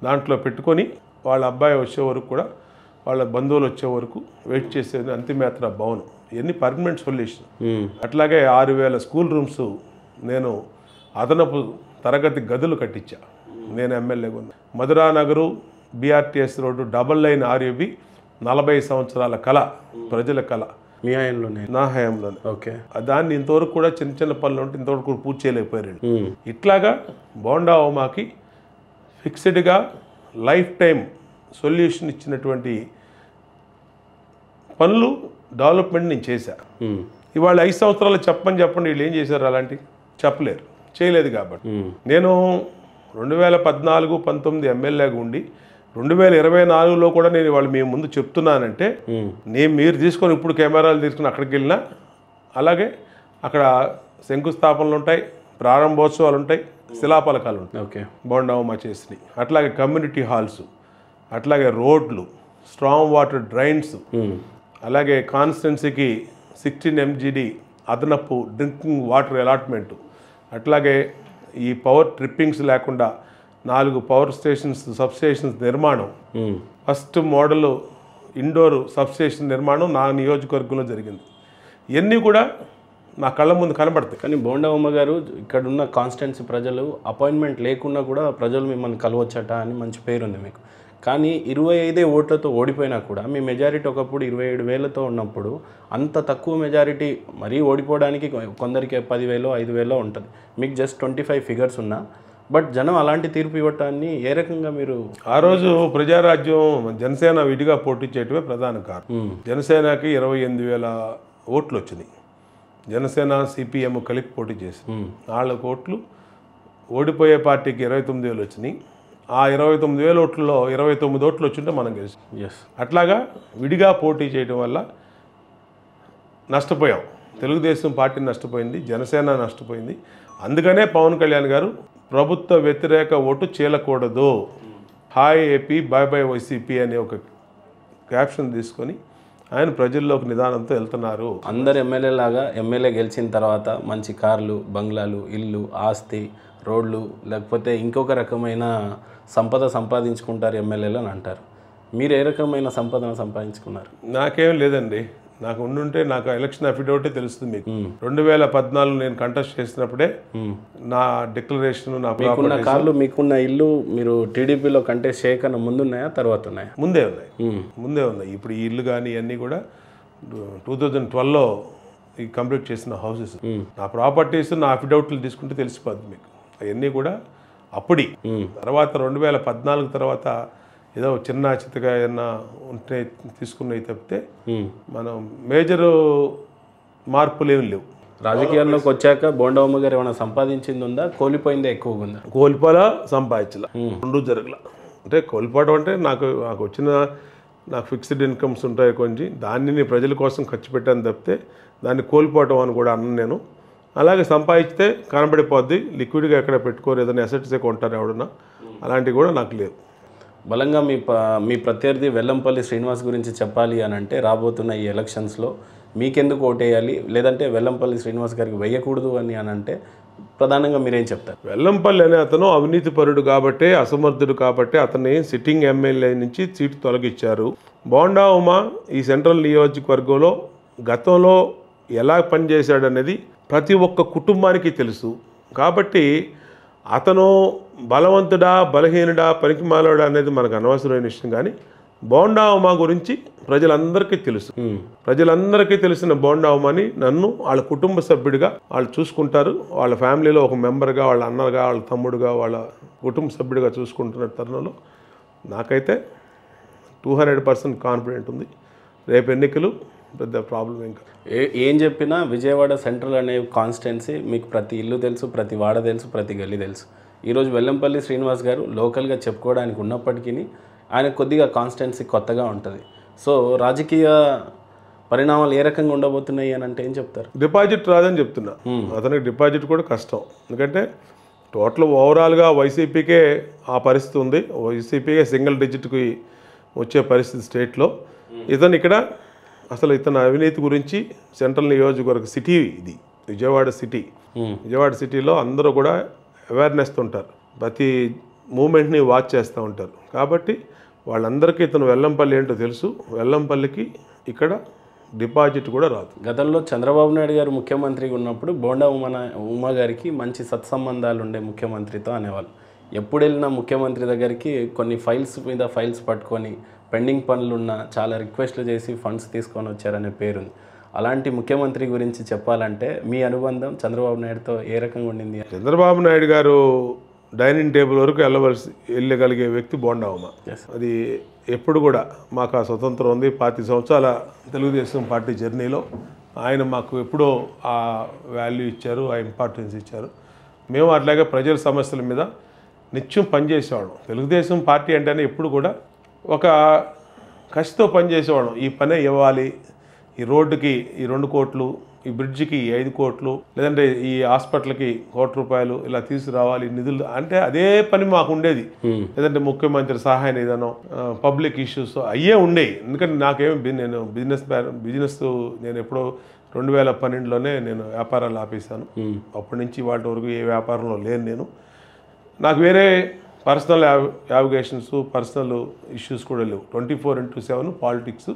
దాంట్లో పెట్టుకొని వాళ్ళ అబ్బాయి వచ్చే వరకు కూడా వాళ్ళ బంధువులు వచ్చే వరకు వెయిట్ చేసేది అంతిమయాత్ర భవన్. ఇవన్నీ పర్మనెంట్ సొల్యూషన్. అట్లాగే 6000 స్కూల్ రూమ్స్ నేను అదనపు తరగతి గదులు కట్టించా నేను ఎమ్మెల్యేగా ఉన్నా. Madhura Nagar BRTS road double line RUB 40 సంవత్సరాల కళ, ప్రజల కళ. మీ హయాంలోనే? నా హయాంలోనే. ఓకే. దాన్ని ఇంతవరకు కూడా చిన్న పనులు ఉంటే ఇంతవరకు పూర్తి చేయలేకపోయారు. ఇట్లాగా బోండా ఉమాకి ఫిక్స్డ్గా లైఫ్ టైం సొల్యూషన్ ఇచ్చినటువంటి పనులు డెవలప్మెంట్ నేను చేశా. ఇవాళ 5 సంవత్సరాలు చెప్పండి వీళ్ళు ఏం చేశారు? అలాంటి చెప్పలేరు, చేయలేదు. కాబట్టి నేను 2014-19 ఎమ్మెల్యేగా ఉండి 2024లో కూడా నేను ఇవాళ మీ ముందు చెప్తున్నానంటే మీరు తీసుకొని ఇప్పుడు కెమెరాలు తీసుకుని అక్కడికి వెళ్ళినా అలాగే అక్కడ శంకుస్థాపనలు ఉంటాయి, ప్రారంభోత్సవాలు ఉంటాయి, శిలాపలకాలు ఉంటాయి. ఓకే. బోండా ఉమా చేసినాయి. అట్లాగే కమ్యూనిటీ హాల్స్, అట్లాగే రోడ్లు, స్ట్రాంగ్ వాటర్ డ్రైన్స్, అలాగే కాన్స్టిట్యున్సీకి 16 MGD అదనపు డ్రింకింగ్ వాటర్ అలాట్మెంటు, అట్లాగే ఈ పవర్ ట్రిప్పింగ్స్ లేకుండా 4 పవర్ స్టేషన్స్ సబ్స్టేషన్స్ నిర్మాణం, ఫస్ట్ మోడల్ ఇండోర్ సబ్స్టేషన్ నిర్మాణం నా నియోజకవర్గంలో జరిగింది. ఇవన్నీ కూడా నా కళ్ళ ముందు కనబడతాయి. కానీ బోండా ఉమ్మ గారు ఇక్కడున్న కాన్స్టిట్యున్సీ ప్రజలు అపాయింట్మెంట్ లేకున్నా కూడా ప్రజలు మిమ్మల్ని కలవచ్చట అని మంచి పేరుంది మీకు. కానీ 25 ఓట్లతో ఓడిపోయినా కూడా మీ మెజారిటీ ఒకప్పుడు 27,000తో ఉన్నప్పుడు అంత తక్కువ మెజారిటీ మరీ ఓడిపోవడానికి కొందరికి 10,000 5,000 ఉంటుంది, మీకు జస్ట్ 25 ఫిగర్స్ ఉన్నా బట్ జనం అలాంటి తీర్పు ఇవ్వటాన్ని ఏ రకంగా మీరు? ఆ రోజు ప్రజారాజ్యం జనసేన విడిగా పోటీ చేయటమే ప్రధాన కారణం. జనసేనకి 28,000 ఓట్లు వచ్చినాయి. జనసేన సిపిఎం కలిపి పోటీ చేసి వాళ్ళ ఓట్లు ఓడిపోయే పార్టీకి 29,000 వచ్చినాయి. ఆ 29,000 ఓట్లలో 29 ఓట్లు వచ్చింటే మనం గెలిచాం. అట్లాగా విడిగా పోటీ చేయడం వల్ల నష్టపోయాం. తెలుగుదేశం పార్టీ నష్టపోయింది, జనసేన నష్టపోయింది. అందుకనే పవన్ కళ్యాణ్ గారు ప్రభుత్వ వ్యతిరేక ఓటు చీలకూడదు, hi AP bye bye YCP అనే ఒక క్యాప్షన్ తీసుకొని ఆయన ప్రజల్లోకి నిదానంతో వెళ్తున్నారు. అందరు ఎమ్మెల్యే లాగా ఎమ్మెల్యే గెలిచిన తర్వాత మంచి కార్లు, బంగ్లాలు, ఇల్లు, ఆస్తి, రోడ్లు, లేకపోతే ఇంకొక రకమైన సంపద సంపాదించుకుంటారు ఎమ్మెల్యేలు అని అంటారు. మీరు ఏ రకమైన సంపదను సంపాదించుకున్నారు? నాకేం లేదండి. నాకు ఉండుంటే నాకు ఎలక్షన్ అఫిడవిటే తెలుస్తుంది మీకు. 2014 నేను కంటెస్ట్ చేసినప్పుడే నా డిక్లరేషన్, నా మీకున్న కార్లు, మీకున్న ఇల్లు మీరు టీడీపీలో కంటెస్ట్ చేయకన్నా ముందున్నాయా, తర్వాత ఉన్నాయా? ముందే ఉన్నాయి. ఇప్పుడు ఈ ఇల్లు కానీ ఇవన్నీ కూడా 2012లో ఈ కంప్లీట్ చేసిన హౌసెస్. నా ప్రాపర్టీస్, నా అఫిడవిట్లు తీసుకుంటే తెలిసిపోద్ది మీకు. అవన్నీ కూడా అప్పుడి తర్వాత 2014 తర్వాత ఏదో చిన్న చిత్తగా ఏమన్నా ఉంటే తీసుకున్నవి తప్పితే మనం మేజర్ మార్పులు ఏమి లేవు. రాజకీయాల్లోకి వచ్చాక బోండమ్మ గారు ఏమైనా సంపాదించింది ఉందా, కోల్పోయిందే ఎక్కువగా ఉందా? కోల్పోలా, సంపాదించాల, రెండు జరగల. అంటే కోల్పోవడం అంటే నాకు ఫిక్స్డ్ ఇన్కమ్స్ ఉంటాయి కొంచెం, దాన్ని నేను ప్రజల కోసం ఖర్చు పెట్టాను తప్పితే దాన్ని కోల్పోవటం అని కూడా అన్నాను నేను. అలాగే సంపాదించితే కనబడిపోద్ది, లిక్విడ్గా ఎక్కడ పెట్టుకోరు, ఏదైనా అసెట్సే కొంటారు ఎవడన్నా, అలాంటివి కూడా నాకు లేవు. బలంగా మీ ప్రత్యర్థి వెల్లంపల్లి శ్రీనివాస్ గురించి చెప్పాలి అని అంటే, రాబోతున్న ఈ ఎలక్షన్స్లో మీకెందుకు ఓటేయాలి, లేదంటే వెల్లంపల్లి శ్రీనివాస్ గారికి వేయకూడదు అని అంటే ప్రధానంగా మీరేం చెప్తారు? వెల్లంపల్లి అనే అతను అవినీతిపరుడు కాబట్టి, అసమర్థుడు కాబట్టి అతన్ని సిట్టింగ్ ఎమ్మెల్యే నుంచి సీటు తొలగించారు. బోండా ఉమా ఈ సెంట్రల్ నియోజకవర్గంలో గతంలో ఎలా పనిచేశాడనేది ప్రతి ఒక్క కుటుంబానికి తెలుసు. కాబట్టి అతను బలవంతుడా, బలహీనుడా, పనికిమాలోడా అనేది మనకు అనవసరమైన విషయం. కానీ బోండా ఉమా గురించి ప్రజలందరికీ తెలుసు. ప్రజలందరికీ తెలిసిన బోండా ఉమాని నన్ను వాళ్ళ కుటుంబ సభ్యుడిగా వాళ్ళు చూసుకుంటారు. వాళ్ళ ఫ్యామిలీలో ఒక మెంబర్గా, వాళ్ళ అన్నగా, వాళ్ళ తమ్ముడుగా, వాళ్ళ కుటుంబ సభ్యుడిగా చూసుకుంటున్న తరుణంలో నాకైతే 200% కాన్ఫిడెంట్ ఉంది. రేపు ఎన్నికలు పెద్ద ప్రాబ్లం ఇంకా ఏం చెప్పినా విజయవాడ సెంట్రల్ అనే కాన్స్టిట్యున్సీ మీకు ప్రతి ఇల్లు తెలుసు, ప్రతి వాడ తెలుసు, ప్రతి గల్లీ తెలుసు. ఈరోజు వెల్లంపల్లి శ్రీనివాస్ గారు లోకల్గా చెప్పుకోవడానికి ఉన్నప్పటికీ ఆయన కొద్దిగా కాన్స్టిట్యున్సీ కొత్తగా ఉంటుంది. సో రాజకీయ పరిణామాలు ఏ రకంగా ఉండబోతున్నాయి అని అంటే ఏం చెప్తారు? డిపాజిట్ రాదని చెప్తున్నా. అతనికి డిపాజిట్ కూడా కష్టం. ఎందుకంటే టోటల్ ఓవరాల్గా వైసీపీకే ఆ పరిస్థితి ఉంది. వైసీపీకే సింగిల్ డిజిట్కి వచ్చే పరిస్థితి స్టేట్లో. ఇతను ఇక్కడ అసలు ఇతను అవినీతి గురించి సెంట్రల్ నియోజకవర్గ సిటీ ఇది విజయవాడ సిటీలో అందరూ కూడా అవేర్నెస్ ఉంటారు, ప్రతి మూమెంట్ని వాచ్ చేస్తూ ఉంటారు. కాబట్టి వాళ్ళందరికీ ఇతను వెల్లంపల్లి ఏంటో తెలుసు. వెల్లంపల్లికి ఇక్కడ డిపాజిట్ కూడా రాదు. గతంలో చంద్రబాబు నాయుడు గారు ముఖ్యమంత్రిగా ఉన్నప్పుడు బోండా ఉమా గారికి మంచి సత్సంబంధాలు ఉండే ముఖ్యమంత్రితో అనేవాళ్ళు. ఎప్పుడు వెళ్ళినా ముఖ్యమంత్రి దగ్గరికి కొన్ని ఫైల్స్ మీద ఫైల్స్ పట్టుకొని పెండింగ్ పనులున్న చాలా రిక్వెస్ట్లు చేసి ఫండ్స్ తీసుకొని వచ్చారనే పేరుంది. అలాంటి ముఖ్యమంత్రి గురించి చెప్పాలంటే మీ అనుబంధం చంద్రబాబు నాయుడుతో ఏ రకంగా ఉండింది? చంద్రబాబు నాయుడు గారు డైనింగ్ టేబుల్ వరకు వెళ్ళగలిగే వ్యక్తి బోండా ఉమా. అది ఎప్పుడు కూడా మాకు ఆ స్వతంత్రం ఉంది. 25 సంవత్సరాల తెలుగుదేశం పార్టీ జర్నీలో ఆయన మాకు ఎప్పుడో ఆ వాల్యూ ఇచ్చారు, ఆ ఇంపార్టెన్స్ ఇచ్చారు. మేము అట్లాగే ప్రజల సమస్యల మీద నిత్యం పనిచేసేవాళ్ళం. తెలుగుదేశం పార్టీ అంటేనే ఎప్పుడు కూడా ఒక కసితో పనిచేసేవాళ్ళం. ఈ పనే ఇవ్వాలి, ఈ రోడ్డుకి ఈ 2 కోట్లు, ఈ బ్రిడ్జికి 5 కోట్లు, లేదంటే ఈ హాస్పిటల్కి 1 కోటి రూపాయలు ఇలా తీసుకురావాలి నిధులు అంటే అదే పని మాకు ఉండేది. లేదంటే ముఖ్యమంత్రి సహాయ నిధనం, పబ్లిక్ ఇష్యూస్ అయ్యే ఉండేవి. ఎందుకంటే నాకేమి నేను బిజినెస్ నేను ఎప్పుడో 2012లోనే నేను వ్యాపారాలు ఆపేశాను. అప్పటి నుంచి వాటి వరకు ఏ వ్యాపారంలో లేను నేను. నాకు వేరే పర్సనల్ యావిగేషన్స్, పర్సనల్ ఇష్యూస్ కూడా లేవు. 24/7 పాలిటిక్స్,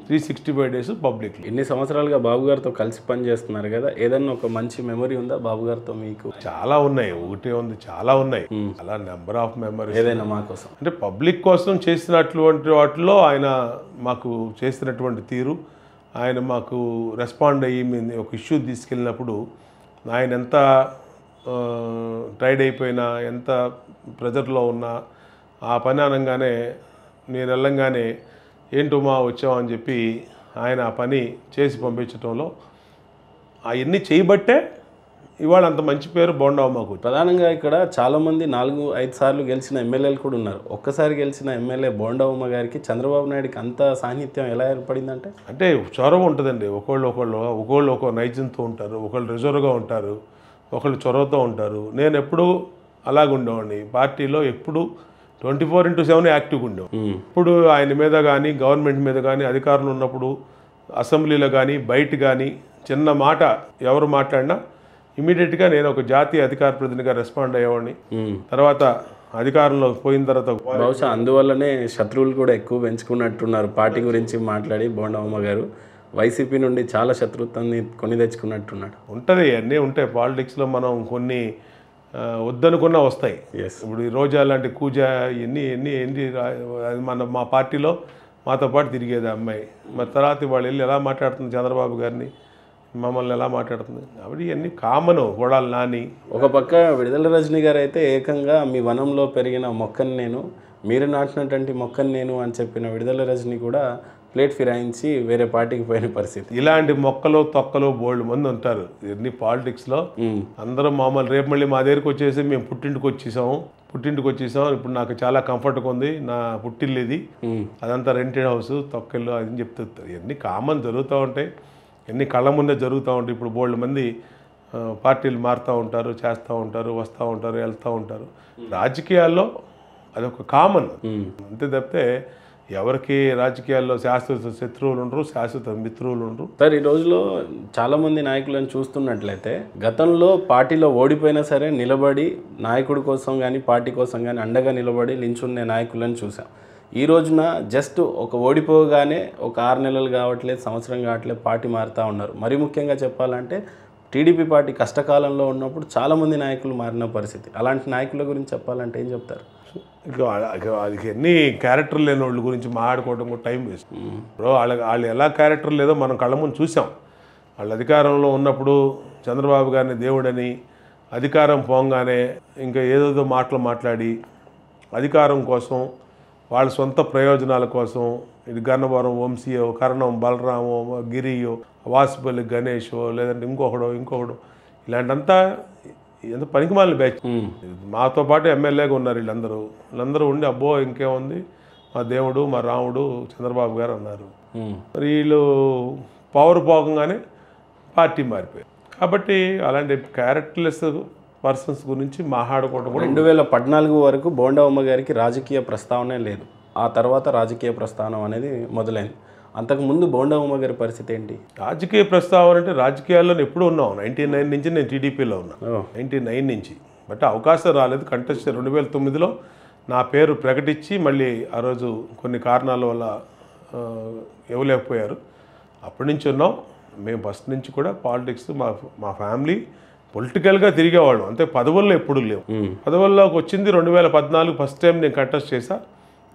365 days పబ్లిక్. ఎన్ని సంవత్సరాలుగా బాబు గారితో కలిసి పనిచేస్తున్నారు కదా, ఏదన్నా ఒక మంచి మెమరీ ఉందా బాబు గారితో మీకు? చాలా ఉన్నాయి, ఒకటే ఉంది, చాలా ఉన్నాయి, చాలా నెంబర్ ఆఫ్ మెమరీస్. ఏదైనా మా కోసం అంటే పబ్లిక్ కోసం చేసినటువంటి వాటిలో ఆయన మాకు చేసినటువంటి తీరు, ఆయన మాకు రెస్పాండ్ అయ్యి ఒక ఇష్యూ తీసుకెళ్ళినప్పుడు ఆయన ఎంత టైర్డ్ అయిపోయినా, ఎంత ప్రెజర్లో ఉన్నా, ఆ పని అనగానే నేను వెళ్ళంగానే ఏంటమ్మా వచ్చామని చెప్పి ఆయన ఆ పని చేసి పంపించడంలో అవన్నీ చేయబట్టే ఇవాళ అంత మంచి పేరు బోండా ఉమాకు. ప్రధానంగా ఇక్కడ చాలామంది 4-5 సార్లు గెలిచిన ఎమ్మెల్యేలు కూడా ఉన్నారు. ఒక్కసారి గెలిచిన ఎమ్మెల్యే బోండా ఉమా గారికి చంద్రబాబు నాయుడికి అంత సాన్నిధ్యం ఎలా ఏర్పడిందంటే, అంటే చొరవ ఉంటుందండి. ఒకళ్ళు ఒక నైజంతో ఉంటారు, ఒకళ్ళు రిజర్వ్గా ఉంటారు, ఒకళ్ళు చొరవతో ఉంటారు. నేను ఎప్పుడూ అలాగ ఉండేవాడిని. పార్టీలో ఎప్పుడు 24/7 యాక్టివ్గా ఉండేవాడు. ఇప్పుడు ఆయన మీద కానీ గవర్నమెంట్ మీద కానీ అధికారులు ఉన్నప్పుడు అసెంబ్లీలో కానీ బయట కానీ చిన్న మాట ఎవరు మాట్లాడినా ఇమీడియట్గా నేను ఒక జాతీయ అధికార ప్రతినిధిగా రెస్పాండ్ అయ్యేవాడిని. తర్వాత అధికారంలో పోయిన తర్వాత బహుశా అందువల్లనే శత్రువులు కూడా ఎక్కువ పెంచుకున్నట్టున్నారు పార్టీ గురించి మాట్లాడి బోండమ్మ గారు. వైసీపీ నుండి చాలా శత్రుత్వాన్ని కొని తెచ్చుకున్నట్టున్నాడు. ఉంటుంది, అన్నీ ఉంటాయి పాలిటిక్స్లో. మనం కొన్ని వద్దనుకున్నా వస్తాయి. ఇప్పుడు ఈ రోజా లాంటి కూజా ఎన్ని ఎన్ని ఎన్ని మా పార్టీలో మాతో పాటు తిరిగేది అమ్మాయి. మరి తర్వాత వాళ్ళు వెళ్ళి ఎలా మాట్లాడుతుంది చంద్రబాబు గారిని, మమ్మల్ని ఎలా మాట్లాడుతుంది. కాబట్టి ఇవన్నీ కామను. కొడాలి నాని ఒక పక్క విడుదల రజనీ గారు అయితే ఏకంగా మీ వనంలో పెరిగిన మొక్కని నేను, మీరు నాటినటువంటి మొక్కని నేను అని చెప్పిన విడుదల రజనీ కూడా ప్లేట్ ఫిరాయించి వేరే పార్టీకి పోయిన పరిస్థితి. ఇలాంటి మొక్కలు తొక్కలు బోల్డ్ మంది ఉంటారు ఇవన్నీ పాలిటిక్స్లో. అందరూ మామూలు రేపు మళ్ళీ మా దగ్గరికి వచ్చేసి మేము పుట్టింటికి వచ్చేసాం, ఇప్పుడు నాకు చాలా కంఫర్ట్గా ఉంది, నా పుట్టిల్లు ఇది, అదంతా రెంటెడ్ హౌస్, తొక్కలు అది అని చెప్తారు. ఇవన్నీ కామన్ జరుగుతూ ఉంటాయి, ఎన్ని కళ్ళ ముందే జరుగుతూ ఉంటాయి. ఇప్పుడు బోల్డ్ మంది పార్టీలు మారుతూ ఉంటారు, చేస్తూ ఉంటారు, వస్తూ ఉంటారు, వెళ్తూ ఉంటారు. రాజకీయాల్లో అదొక కామన్ అంతే తప్పితే ఎవరికి రాజకీయాల్లో శాశ్వత శత్రువులు ఉండరు, శాశ్వత మిత్రువులు ఉండరు. సార్ ఈ రోజులో చాలామంది నాయకులను చూస్తున్నట్లయితే గతంలో పార్టీలో ఓడిపోయినా సరే నిలబడి నాయకుడి కోసం కానీ పార్టీ కోసం కానీ అండగా నిలబడి నించునే నాయకులను చూసాం. ఈ రోజున జస్ట్ ఒక ఓడిపోగానే ఒక 6 నెలలు కావట్లేదు, సంవత్సరం కావట్లేదు, పార్టీ మారుతూ ఉన్నారు. మరి ముఖ్యంగా చెప్పాలంటే టీడీపీ పార్టీ కష్టకాలంలో ఉన్నప్పుడు చాలామంది నాయకులు మారిన పరిస్థితి. అలాంటి నాయకుల గురించి చెప్పాలంటే ఏం చెప్తారు? అది ఎన్ని క్యారెక్టర్ లేని వాళ్ళ గురించి మాట్లాడుకోవడం కూడా టైం వేస్ట్. ఇప్పుడు వాళ్ళు ఎలా క్యారెక్టర్ లేదో మనం కళ్ళ ముందు చూసాం. వాళ్ళు అధికారంలో ఉన్నప్పుడు చంద్రబాబు గారిని దేవుడని, అధికారం పోగానే ఇంకా ఏదేదో మాటలు మాట్లాడి అధికారం కోసం వాళ్ళ సొంత ప్రయోజనాల కోసం ఇది గన్నవరం వంశీయో, కరణం బలరామో, గిరియో, వాసుపల్లి గణేషో, లేదంటే ఇంకొకడు ఇలాంటంతా ఎంత పనికిమాలిన బ్యాచ్. మాతో పాటు ఎమ్మెల్యేగా ఉన్నారు వీళ్ళందరూ ఉండి అబ్బో ఇంకేముంది మా దేవుడు మా రాముడు చంద్రబాబు గారు అన్నారు. మరి వీళ్ళు పవర్ పోకంగానే పార్టీ మారిపోయారు. కాబట్టి అలాంటి క్యారెక్టర్లెస్ పర్సన్స్ గురించి మాట్లాడుకోవడం కూడా 2014 వరకు బోండమ్మ గారికి రాజకీయ ప్రస్తావనే లేదు. ఆ తర్వాత రాజకీయ ప్రస్థానం అనేది మొదలైంది. అంతకుముందు బోండమ్మ గారి పరిస్థితి ఏంటి? రాజకీయ ప్రస్తావన అంటే రాజకీయాల్లో ఎప్పుడూ ఉన్నాం. 99 నుంచి నేను టీడీపీలో ఉన్నా, 99 నుంచి. బట్ అవకాశం రాలేదు. కంటెస్ట్ 2009లో నా పేరు ప్రకటించి మళ్ళీ ఆ రోజు కొన్ని కారణాల వల్ల ఇవ్వలేకపోయారు. అప్పటి నుంచి ఉన్నాం మేము. ఫస్ట్ నుంచి కూడా పాలిటిక్స్ మా ఫ్యామిలీ పొలిటికల్గా తిరిగేవాళ్ళం. అంతే పదవుల్లో ఎప్పుడు లేవు. పదవుల్లోకి వచ్చింది 2014 ఫస్ట్ టైం నేను కంటెస్ట్ చేశా.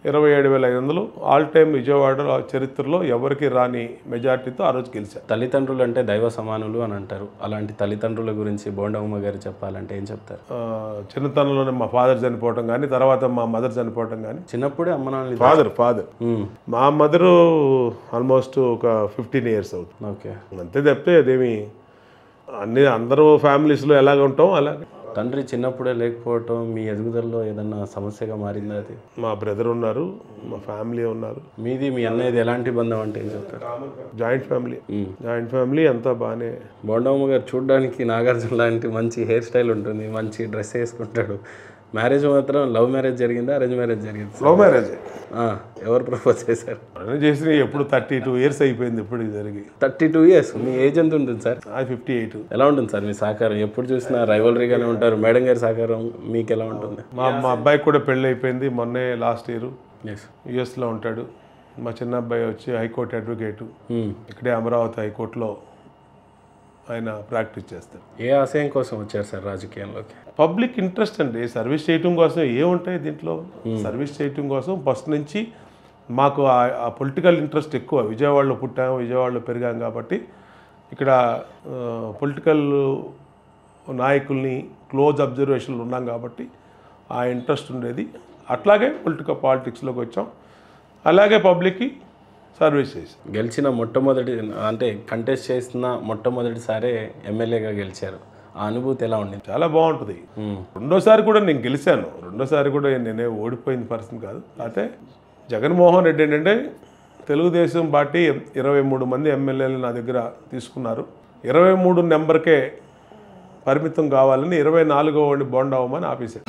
27,500 ఆల్ టైమ్ విజయవాడ చరిత్రలో ఎవరికి రాని మెజార్టీతో ఆ రోజు గెలిచారు. తల్లిదండ్రులు అంటే దైవ సమానులు అని అంటారు. అలాంటి తల్లిదండ్రుల గురించి బోండమ్మ గారు చెప్పాలంటే ఏం చెప్తారు? చిన్నతనంలోనే మా ఫాదర్ చనిపోవటం కానీ, తర్వాత మా మదర్ చనిపోవటం కానీ. చిన్నప్పుడే అమ్మ నాన్న? ఫాదర్ మా మదరు ఆల్మోస్ట్ ఒక 15 years అవుతుంది. ఓకే. అంతే తప్పితే అదేమి అందరూ ఫ్యామిలీస్లో ఎలాగ ఉంటాం అలాగే. తండ్రి చిన్నప్పుడే లేకపోవటం మీ ఎదుగుదలలో ఏదన్నా సమస్యగా మారిందా? అది మా బ్రదర్ ఉన్నారు, మా ఫ్యామిలీ ఉన్నారు. మీది మీ అన్నయ్యది ఎలాంటి బంధం అంటే ఏం చెప్తారు? జాయింట్ ఫ్యామిలీ అంతా బాగానే. బోండమ్మ గారు చూడడానికి నాగార్జున లాంటి మంచి హెయిర్ స్టైల్ ఉంటుంది, మంచి డ్రెస్ వేసుకుంటాడు. మ్యారేజ్ మాత్రం లవ్ మ్యారేజ్ జరిగిందా, అరేంజ్ మ్యారేజ్ జరిగింది? Love marriage. ఎవరు ప్రపోజ్ చేశారు? చేసిన ఎప్పుడు 32 years అయిపోయింది ఇప్పుడు జరిగి. 32 years. మీ ఏజ్ ఎంత ఉంటుంది సార్? 58. ఎలా ఉంటుంది సార్ మీ సహకారం? ఎప్పుడు చూసినా రైవలరీగానే ఉంటారు. మేడం గారి సహకారం మీకు ఎలా ఉంటుంది? మా అబ్బాయికి కూడా పెళ్ళి అయిపోయింది మొన్నే, లాస్ట్ ఇయర్. యుఎస్లో ఉంటాడు. మా చిన్న అబ్బాయి వచ్చి హైకోర్టు అడ్వకేటు, ఇక్కడే అమరావతి హైకోర్టులో ఆయన ప్రాక్టీస్ చేస్తారు. ఏ ఆశయం కోసం వచ్చారు సార్ రాజకీయంలోకి? పబ్లిక్ ఇంట్రెస్ట్ అండి. సర్వీస్ చేయటం కోసం ఏముంటాయి దీంట్లో. సర్వీస్ చేయటం కోసం ఫస్ట్ నుంచి మాకు ఆ పొలిటికల్ ఇంట్రెస్ట్ ఎక్కువ. విజయవాడలో పుట్టాము, విజయవాడలో పెరిగాం కాబట్టి ఇక్కడ పొలిటికల్ నాయకుల్ని క్లోజ్ అబ్జర్వేషన్లు ఉన్నాం కాబట్టి ఆ ఇంట్రెస్ట్ ఉండేది. అట్లాగే పాలిటిక్స్లోకి వచ్చాం. అలాగే పబ్లిక్కి సర్వీస్ చేసి గెలిచిన మొట్టమొదటి అంటే కంటెస్ట్ చేసిన మొట్టమొదటిసారే ఎమ్మెల్యేగా గెలిచారు. ఆ అనుభూతి ఎలా ఉండింది? చాలా బాగుంటుంది. రెండోసారి కూడా నేను గెలిచాను. రెండోసారి కూడా నేనే ఓడిపోయిన పర్సన్ కాదు. అయితే జగన్మోహన్ రెడ్డి ఏంటంటే తెలుగుదేశం పార్టీ 23 మంది ఎమ్మెల్యేలు నా దగ్గర తీసుకున్నారు. 23 నెంబర్కే పరిమితం కావాలని 24వ వాడిని బోండవ్వమని ఆపేశారు.